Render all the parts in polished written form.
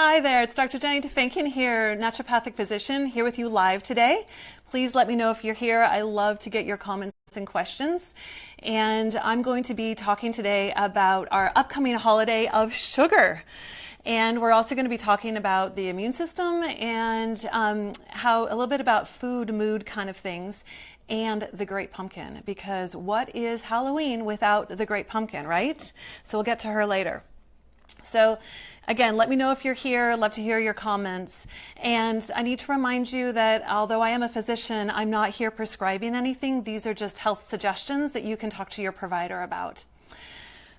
Hi there, it's Dr. Jenny Tufenkian here, naturopathic physician, here with you live today. Please let me know if you're here. I love to get your comments and questions. And I'm going to be talking today about our upcoming holiday of sugar. And we're also going to be talking about the immune system and how a little bit about food, mood kind of things, and the great pumpkin. Because what is Halloween without the great pumpkin, right? So we'll get to her later. So again, let me know if you're here. I'd love to hear your comments. And I need to remind you that although I am a physician, I'm not here prescribing anything. These are just health suggestions that you can talk to your provider about.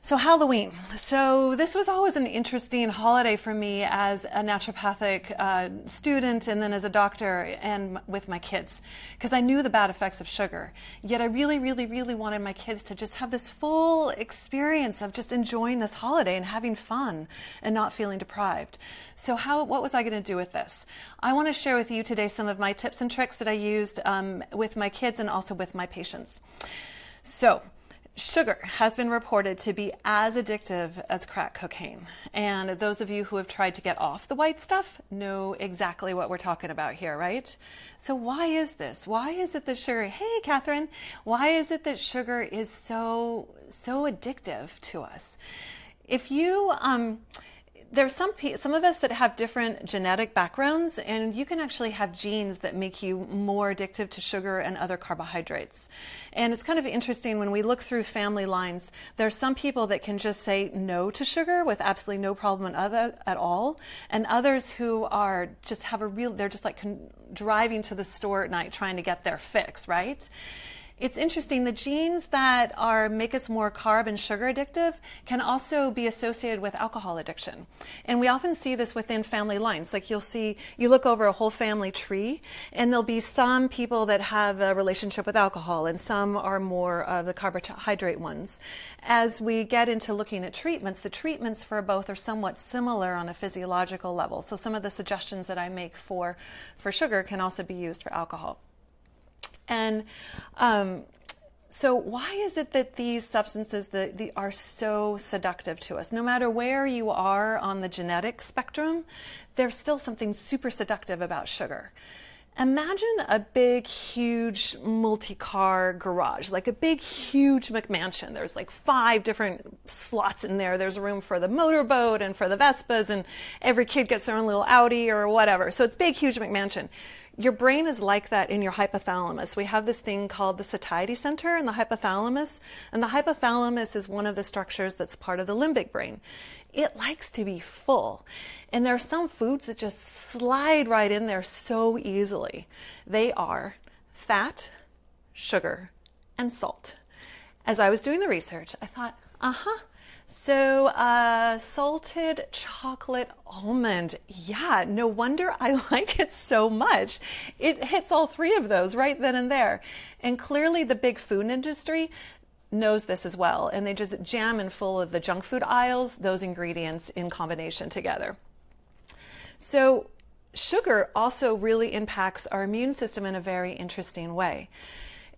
So Halloween. So this was always an interesting holiday for me as a naturopathic student and then as a doctor and with my kids, because I knew the bad effects of sugar. Yet I really wanted my kids to just have this full experience of just enjoying this holiday and having fun and not feeling deprived. So what was I going to do with this? I want to share with you today some of my tips and tricks that I used with my kids and also with my patients. So sugar has been reported to be as addictive as crack cocaine. And those of you who have tried to get off the white stuff know exactly what we're talking about here, right? So why is this? Why is it that sugar, hey Catherine, why is it that sugar is so addictive to us? If you, there's some of us that have different genetic backgrounds, and you can actually have genes that make you more addictive to sugar and other carbohydrates. And it's kind of interesting when we look through family lines, there are some people that can just say no to sugar with absolutely no problem at all, and others who are just have they're just like driving to the store at night trying to get their fix, right? It's interesting, the genes that make us more carb and sugar addictive can also be associated with alcohol addiction. And we often see this within family lines. Like you look over a whole family tree, and there'll be some people that have a relationship with alcohol, and some are more of the carbohydrate ones. As we get into looking at treatments, the treatments for both are somewhat similar on a physiological level. So some of the suggestions that I make for sugar can also be used for alcohol. And so why is it that these substances are so seductive to us? No matter where you are on the genetic spectrum, there's still something super seductive about sugar. Imagine a big, huge multi-car garage, like a big, huge McMansion. There's like 5 different slots in there. There's room for the motorboat and for the Vespas, and every kid gets their own little Audi or whatever. So it's big, huge McMansion. Your brain is like that in your hypothalamus. We have this thing called the satiety center in the hypothalamus, and the hypothalamus is one of the structures that's part of the limbic brain. It likes to be full, and there are some foods that just slide right in there so easily. They are fat, sugar, and salt. As I was doing the research, I thought, so salted chocolate almond. Yeah, no wonder I like it so much. It hits all 3 of those right then and there. And clearly the big food industry knows this as well. And they just jam in full of the junk food aisles, those ingredients in combination together. So sugar also really impacts our immune system in a very interesting way.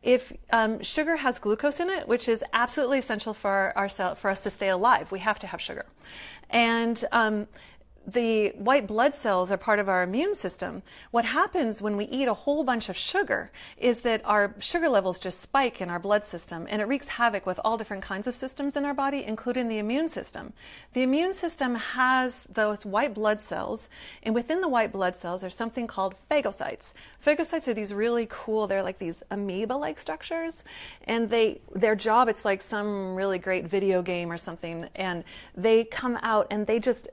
If sugar has glucose in it, which is absolutely essential for us to stay alive, we have to have sugar. And the white blood cells are part of our immune system. What happens when we eat a whole bunch of sugar is that our sugar levels just spike in our blood system, and it wreaks havoc with all different kinds of systems in our body, including the immune system. The immune system has those white blood cells, and within the white blood cells there's something called phagocytes. Phagocytes are these really cool, they're like these amoeba-like structures, and their job, it's like some really great video game or something, and they come out and they just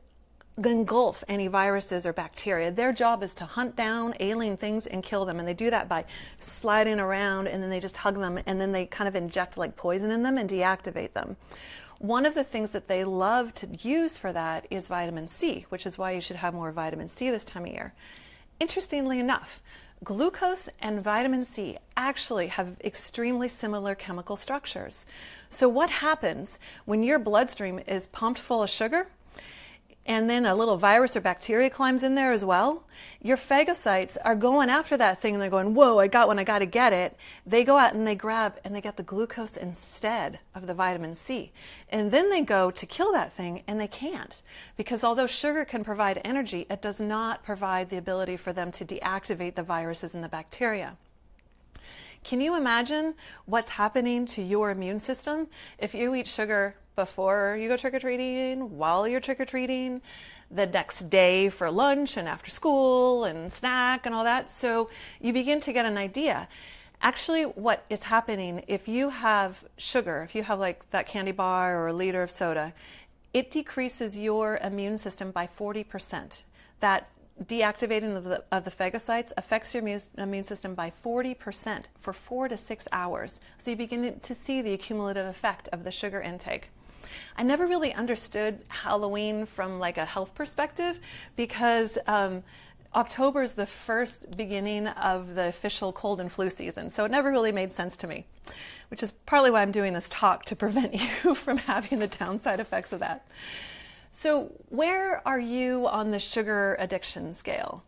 engulf any viruses or bacteria. Their job is to hunt down alien things and kill them, and they do that by sliding around, and then they just hug them, and then they kind of inject like poison in them and deactivate them. One of the things that they love to use for that is vitamin C, which is why you should have more vitamin C this time of year. Interestingly enough, glucose and vitamin C actually have extremely similar chemical structures. So what happens when your bloodstream is pumped full of sugar? and then a little virus or bacteria climbs in there as well, your phagocytes are going after that thing and they're going, whoa, I got one, I got to get it. They go out and they grab and they get the glucose instead of the vitamin C. And then they go to kill that thing and they can't, because although sugar can provide energy, it does not provide the ability for them to deactivate the viruses and the bacteria. Can you imagine what's happening to your immune system if you eat sugar before you go trick-or-treating, while you're trick-or-treating, the next day for lunch and after school and snack and all that? So you begin to get an idea. Actually, what is happening if you have sugar, if you have like that candy bar or a liter of soda, it decreases your immune system by 40%. That deactivating of the phagocytes affects your immune system by 40% for 4 to 6 hours. So you begin to see the cumulative effect of the sugar intake. I never really understood Halloween from like a health perspective, because October is the first beginning of the official cold and flu season. So it never really made sense to me, which is partly why I'm doing this talk, to prevent you from having the downside effects of that. So where are you on the sugar addiction scale?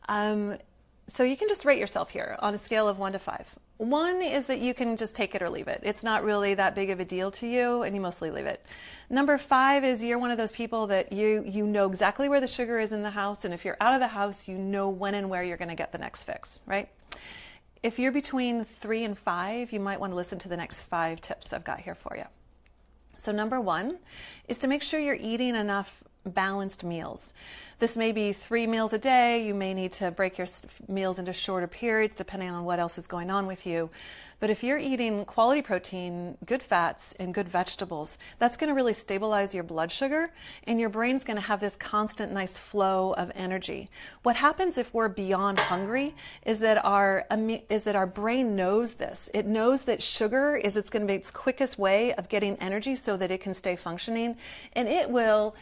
So you can just rate yourself here on a scale of 1 to 5. 1 is that you can just take it or leave it. It's not really that big of a deal to you, and you mostly leave it. Number 5 is you're one of those people that you know exactly where the sugar is in the house, and if you're out of the house, you know when and where you're going to get the next fix, right? If you're between 3 and 5, you might want to listen to the next 5 tips I've got here for you. So number 1 is to make sure you're eating enough balanced meals. This may be 3 meals a day. You may need to break your meals into shorter periods depending on what else is going on with you. But if you're eating quality protein, good fats, and good vegetables, that's going to really stabilize your blood sugar, and your brain's going to have this constant nice flow of energy. What happens if we're beyond hungry is that our brain knows this. It knows that sugar is going to be its quickest way of getting energy so that it can stay functioning, and it will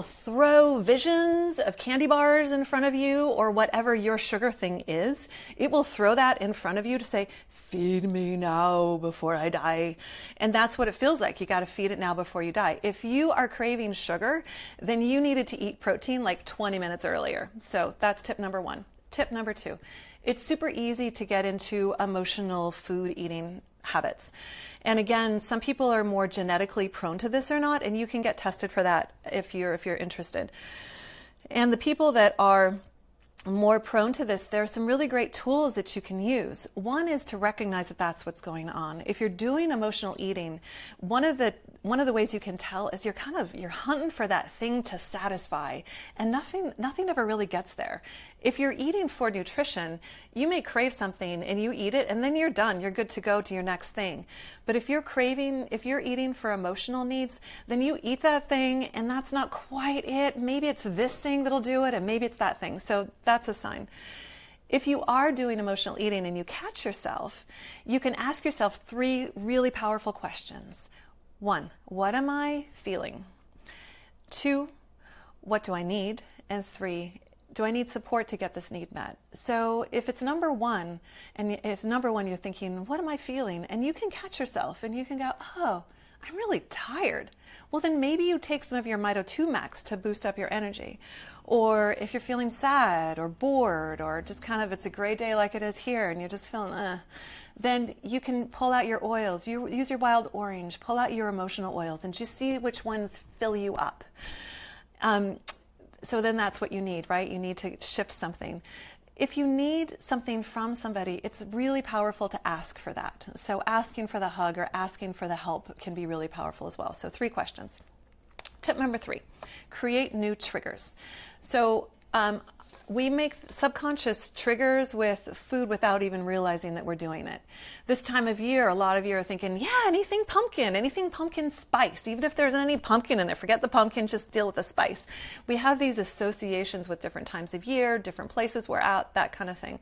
throw visions of candy bars in front of you, or whatever your sugar thing is. It will throw that in front of you to say, feed me now before I die. And that's what it feels like. You got to feed it now before you die. If you are craving sugar, then you needed to eat protein like 20 minutes earlier. So that's tip number 1. Tip number 2, it's super easy to get into emotional food eating habits. And again, some people are more genetically prone to this or not, and you can get tested for that if you're interested. And the people that are more prone to this, there are some really great tools that you can use. One is to recognize that that's what's going on. If you're doing emotional eating, one of the ways you can tell is you're hunting for that thing to satisfy, and nothing ever really gets there. If you're eating for nutrition, you may crave something and you eat it and then you're done. You're good to go to your next thing. But if you're eating for emotional needs, then you eat that thing and that's not quite it. Maybe it's this thing that'll do it, and maybe it's that thing. So that's a sign. If you are doing emotional eating and you catch yourself, you can ask yourself 3 really powerful questions. 1, what am I feeling? 2, what do I need? And 3, do I need support to get this need met? So if it's number 1, and if number 1 you're thinking, what am I feeling? And you can catch yourself and you can go, oh, I'm really tired. Well, then maybe you take some of your Mito-2 Max to boost up your energy. Or if you're feeling sad or bored, or just it's a gray day like it is here and you're just feeling, then you can pull out your oils. You use your wild orange, pull out your emotional oils, and just see which ones fill you up. So then that's what you need, right? You need to shift something. If you need something from somebody, it's really powerful to ask for that. So asking for the hug or asking for the help can be really powerful as well. So 3 questions. Tip number 3, create new triggers. So we make subconscious triggers with food without even realizing that we're doing it. This time of year, a lot of you are thinking, yeah, anything pumpkin spice. Even if there isn't any pumpkin in there, forget the pumpkin, just deal with the spice. We have these associations with different times of year, different places we're at, that kind of thing.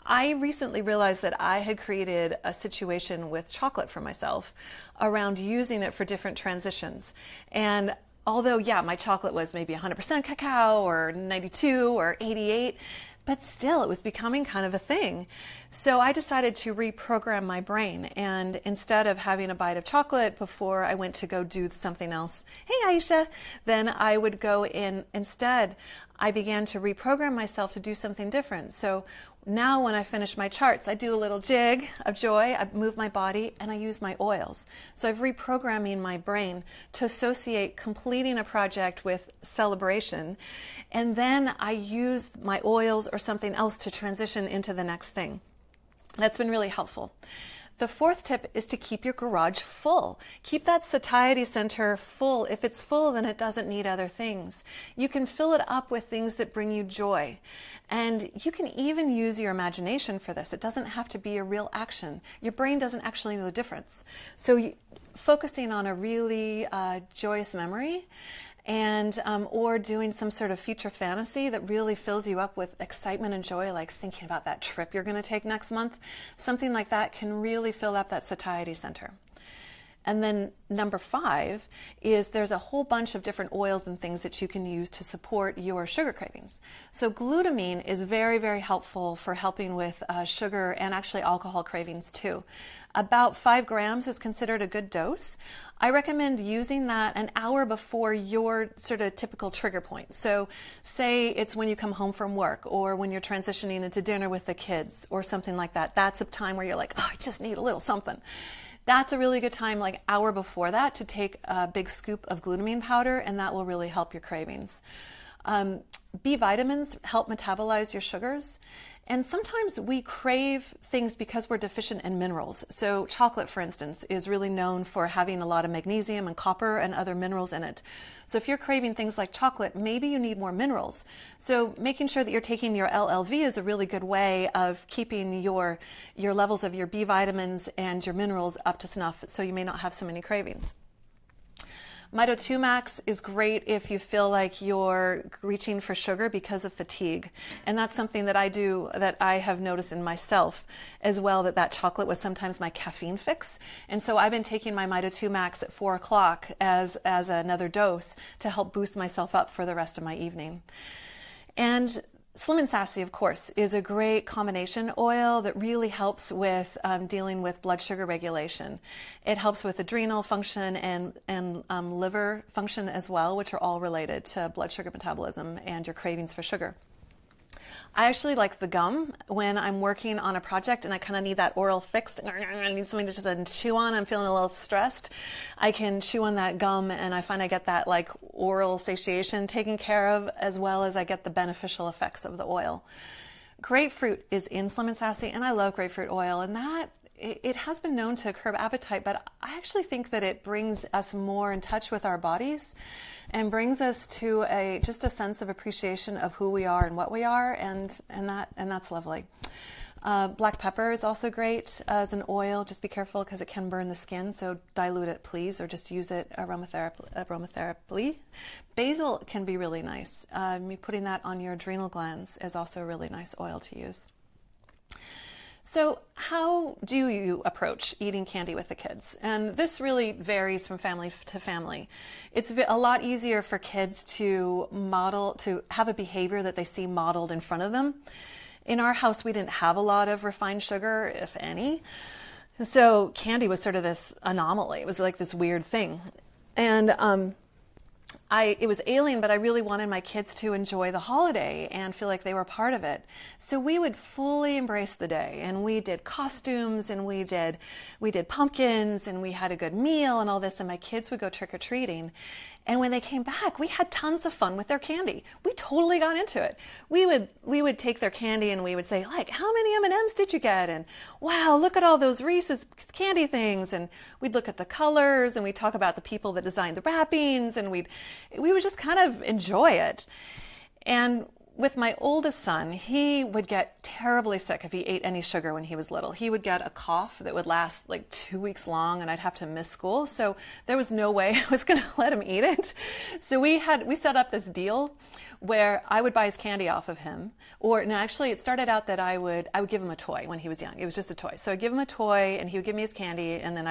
I recently realized that I had created a situation with chocolate for myself around using it for different transitions. And although, yeah, my chocolate was maybe 100% cacao or 92 or 88, But still, it was becoming kind of a thing. So I decided to reprogram my brain. And instead of having a bite of chocolate before I went to go do something else, hey Aisha, then I would go in. Instead, I began to reprogram myself to do something different. So now when I finish my charts, I do a little jig of joy, I move my body, and I use my oils. So I'm reprogramming my brain to associate completing a project with celebration. And then I use my oils or something else to transition into the next thing. That's been really helpful. The fourth tip is to keep your garage full. Keep that satiety center full. If it's full, then it doesn't need other things. You can fill it up with things that bring you joy. And you can even use your imagination for this. It doesn't have to be a real action. Your brain doesn't actually know the difference. So focusing on a really joyous memory and or doing some sort of future fantasy that really fills you up with excitement and joy, like thinking about that trip you're going to take next month, something like that can really fill up that satiety center. And then number 5 is there's a whole bunch of different oils and things that you can use to support your sugar cravings. So glutamine is very, very helpful for helping with sugar and actually alcohol cravings too. About 5 grams is considered a good dose. I recommend using that an hour before your sort of typical trigger point. So say it's when you come home from work or when you're transitioning into dinner with the kids or something like that. That's a time where you're like, oh, I just need a little something. That's a really good time, like hour before that, to take a big scoop of glutamine powder, and that will really help your cravings. B vitamins help metabolize your sugars. And sometimes we crave things because we're deficient in minerals. So chocolate, for instance, is really known for having a lot of magnesium and copper and other minerals in it. So if you're craving things like chocolate, maybe you need more minerals. So making sure that you're taking your LLV is a really good way of keeping your levels of your B vitamins and your minerals up to snuff, so you may not have so many cravings. Mito 2 Max is great if you feel like you're reaching for sugar because of fatigue. And that's something that I do, that I have noticed in myself as well, that chocolate was sometimes my caffeine fix. And so I've been taking my Mito 2 Max at 4 o'clock as another dose to help boost myself up for the rest of my evening. And Slim and Sassy, of course, is a great combination oil that really helps with dealing with blood sugar regulation. It helps with adrenal function and liver function as well, which are all related to blood sugar metabolism and your cravings for sugar. I actually like the gum when I'm working on a project and I kind of need that oral fix. I need something to just chew on. I'm feeling a little stressed. I can chew on that gum and I find I get that like oral satiation taken care of, as well as I get the beneficial effects of the oil. Grapefruit is in Slim and Sassy, and I love grapefruit oil, and that it has been known to curb appetite, but I actually think that it brings us more in touch with our bodies and brings us to just a sense of appreciation of who we are and what we are, and that's lovely. Black pepper is also great as an oil. Just be careful because it can burn the skin, so dilute it, please, or just use it aromatherapy. Basil can be really nice. Putting that on your adrenal glands is also a really nice oil to use. So how do you approach eating candy with the kids? And this really varies from family to family. It's a lot easier for kids to have a behavior that they see modeled in front of them. In our house, we didn't have a lot of refined sugar, if any. So candy was sort of this anomaly. It was like this weird thing. And it was alien, but I really wanted my kids to enjoy the holiday and feel like they were part of it. So we would fully embrace the day, and we did costumes, and we did pumpkins, and we had a good meal and all this, and my kids would go trick-or-treating. And when they came back, we had tons of fun with their candy. We totally got into it. We would take their candy and we would say, like, how many M&Ms did you get? And wow, look at all those Reese's candy things. And we'd look at the colors, and we'd talk about the people that designed the wrappings, and we would just kind of enjoy it. And with my oldest son, he would get terribly sick if he ate any sugar when he was little. He would get a cough that would last like 2 weeks long, and I'd have to miss school. So there was no way I was going to let him eat it. So we set up this deal where I would buy his candy off of him. Actually, it started out that I would give him a toy when he was young. It was just a toy. So I'd give him a toy, and he would give me his candy, and then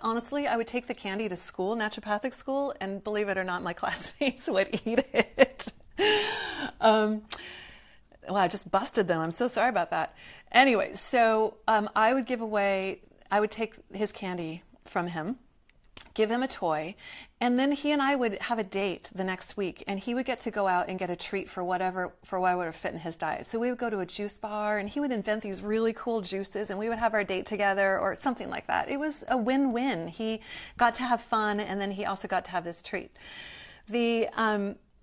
honestly, I would take the candy to school, naturopathic school, and believe it or not, my classmates would eat it. Well, I just busted them. I'm so sorry about that. Anyway, so I would take his candy from him, give him a toy, and then he and I would have a date the next week, and he would get to go out and get a treat for whatever would fit in his diet. So we would go to a juice bar, and he would invent these really cool juices, and we would have our date together or something like that. It was a win-win. He got to have fun, and then he also got to have this treat.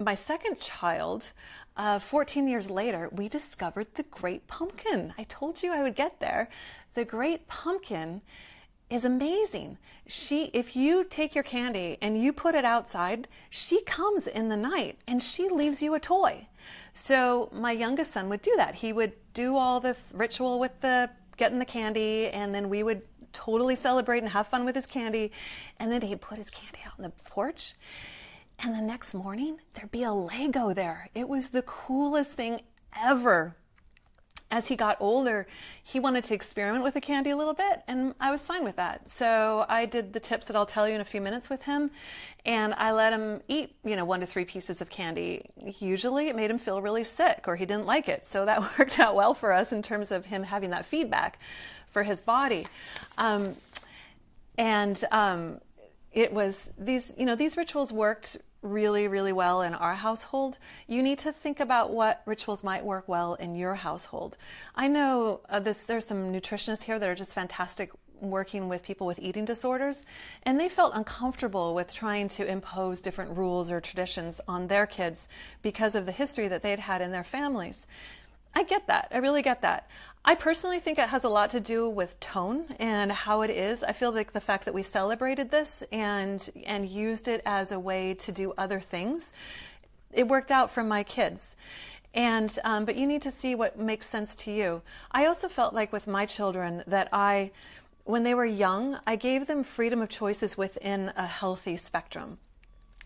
My second child, 14 years later, we discovered the great pumpkin. I told you I would get there. The great pumpkin is amazing. If you take your candy and you put it outside, she comes in the night and she leaves you a toy. So my youngest son would do that. He would do all the ritual with getting the candy, and then we would totally celebrate and have fun with his candy. And then he'd put his candy out on the porch. And the next morning, there'd be a Lego there. It was the coolest thing ever. As he got older, he wanted to experiment with the candy a little bit, and I was fine with that. So I did the tips that I'll tell you in a few minutes with him, and I let him eat, 1 to 3 pieces of candy. Usually it made him feel really sick, or he didn't like it. So that worked out well for us in terms of him having that feedback for his body. It was these rituals worked really, really well in our household. You need to think about what rituals might work well in your household. I know there's some nutritionists here that are just fantastic working with people with eating disorders, and they felt uncomfortable with trying to impose different rules or traditions on their kids because of the history that they'd had in their families. I get that. I really get that. I personally think it has a lot to do with tone and how it is. I feel like the fact that we celebrated this and used it as a way to do other things, it worked out for my kids. But you need to see what makes sense to you. I also felt like with my children that when they were young, I gave them freedom of choices within a healthy spectrum.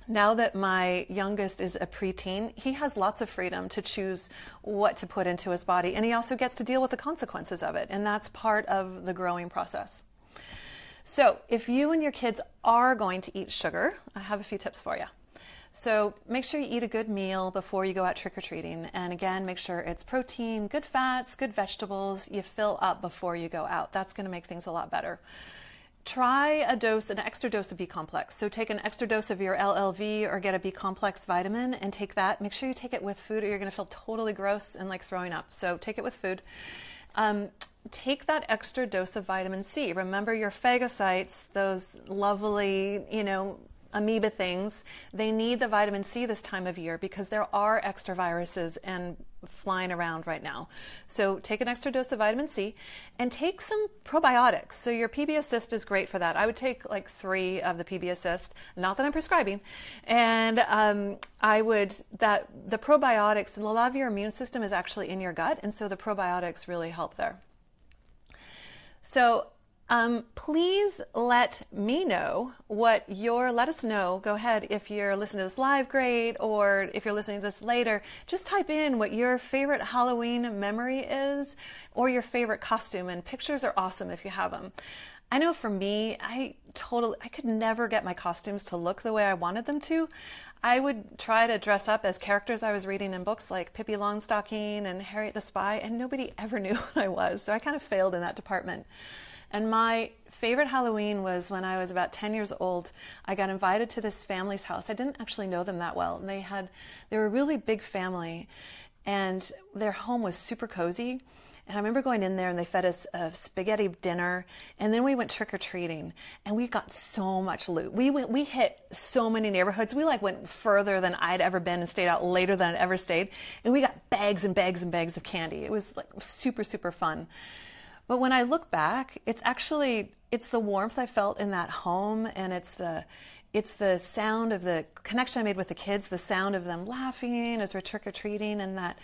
Now that my youngest is a preteen, he has lots of freedom to choose what to put into his body, and he also gets to deal with the consequences of it, and that's part of the growing process. So if you and your kids are going to eat sugar, I have a few tips for you. So make sure you eat a good meal before you go out trick-or-treating, and again, make sure it's protein, good fats, good vegetables. You fill up before you go out. That's going to make things a lot better. Try an extra dose of B-complex. So take an extra dose of your LLV or get a B-complex vitamin and take that. Make sure you take it with food or you're going to feel totally gross and like throwing up. So take it with food. Take that extra dose of vitamin C. Remember your phagocytes, those lovely, amoeba things, they need the vitamin C this time of year because there are extra viruses and flying around right now. So take an extra dose of vitamin C and take some probiotics. So your PB Assist is great for that. I would take like 3 of the PB Assist, not that I'm prescribing. And the probiotics, a lot of your immune system is actually in your gut. And so the probiotics really help there. So please let us know, go ahead, if you're listening to this live, great, or if you're listening to this later, just type in what your favorite Halloween memory is or your favorite costume, and pictures are awesome if you have them. I know for me, I could never get my costumes to look the way I wanted them to. I would try to dress up as characters I was reading in books like Pippi Longstocking and Harriet the Spy, and nobody ever knew what I was, so I kind of failed in that department. And my favorite Halloween was when I was about 10 years old. I got invited to this family's house. I didn't actually know them that well. And they were a really big family, and their home was super cozy. And I remember going in there and they fed us a spaghetti dinner, and then we went trick-or-treating, and we got so much loot. We hit so many neighborhoods. We went further than I'd ever been and stayed out later than I'd ever stayed. And we got bags and bags and bags of candy. It was super, super fun. But when I look back, it's the warmth I felt in that home, and it's the sound of the connection I made with the kids, the sound of them laughing as we're trick-or-treating, and that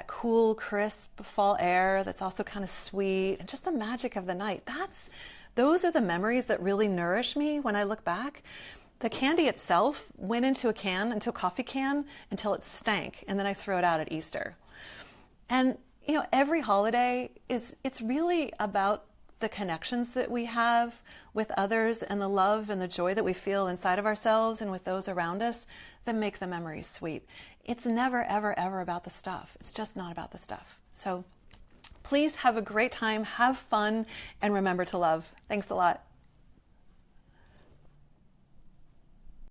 cool, crisp fall air that's also kind of sweet, and just the magic of the night. Those are the memories that really nourish me when I look back. The candy itself went into a coffee can until it stank, and then I throw it out at Easter. And every holiday it's really about the connections that we have with others and the love and the joy that we feel inside of ourselves and with those around us that make the memories sweet. it's never, ever, ever about the stuff. It's just not about the stuff. So please have a great time, have fun, and remember to love. Thanks a lot.